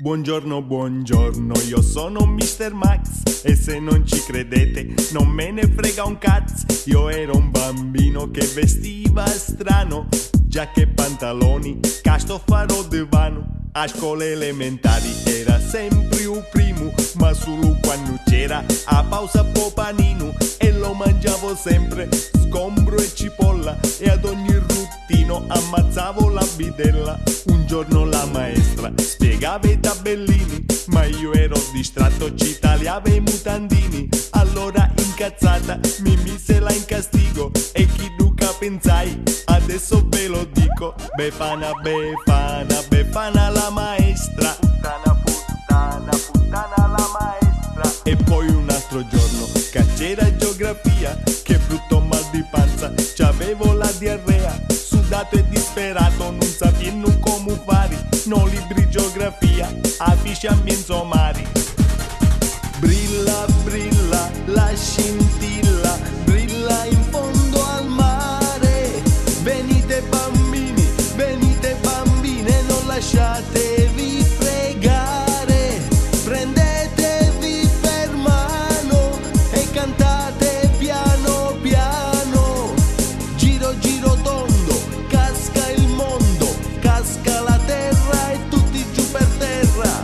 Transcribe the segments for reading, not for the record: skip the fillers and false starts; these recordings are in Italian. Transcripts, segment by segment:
Buongiorno, buongiorno, io sono Mr. Max e se non ci credete non me ne frega un cazzo. Io ero un bambino che vestiva strano, giacche e pantaloni, casto farò divano. A scuola elementari era sempre il primo, ma solo quando c'era a pausa po' panino. E lo mangiavo sempre, sgombro e cipolla, e ad ogni ruttino ammazzavo la bidella. Un giorno la maestra spiegava i tabellini, ma io ero distratto, ci tagliava i mutandini. Allora incazzata mi mise là in castigo, e chi duca pensai, adesso ve lo dico. Befana, Befana, Befana la maestra. Puttana, puttana, puttana la maestra. E poi un altro giorno, che c'era geografia, che brutto mal di panza, c'avevo la diarrea. Sudato e disperato, non sapevo come fare. No libri geografia, a fisci ambienti mari. Brilla, brilla, la scintilla, brilla in fondo al mare. Venite bambini, venite bambine, non lasciatevi fregare. Prendetevi per mano e cantate piano piano. Giro, giro tondo, casca il mondo, casca la terra e tutti giù per terra.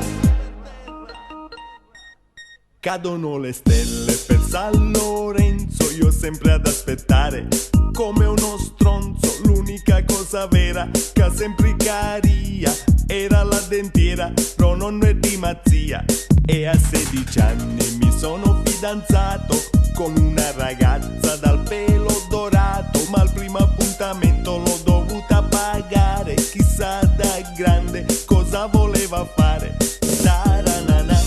Cadono le stelle per San Lorenzo, io sempre ad aspettare come uno stronzo. L'unica cosa vera che ha sempre caria era la dentiera, però non è di mazzia. E a 16 anni mi sono fidanzato con una ragazza dal pelo dorato, ma al primo appuntamento l'ho dovuta pagare. Chissà da grande cosa voleva fare. Taranana,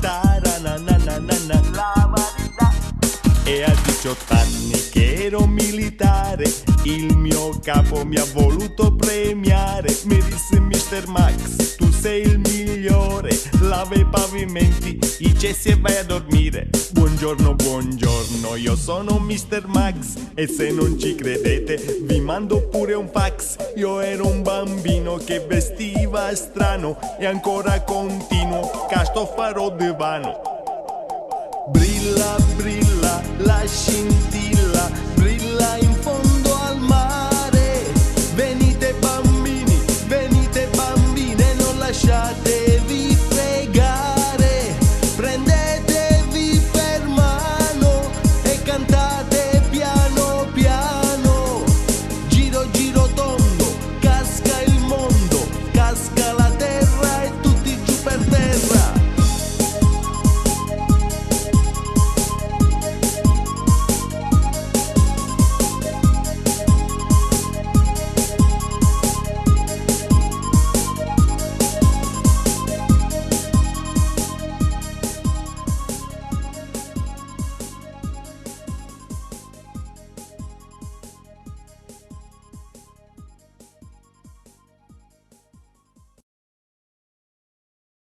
taranana, la varietà. E a 18 anni che ero militare, il mio capo mi ha voluto premiare. Mi disse: Mr. Max, tu sei il migliore, lava i pavimenti, i cessi e vai a dormire. Buongiorno, buongiorno, io sono Mr. Max e se non ci credete vi mando pure un fax. Io ero un bambino che vestiva strano e ancora continuo, casto farò divano. Brilla, brilla, la scintilla,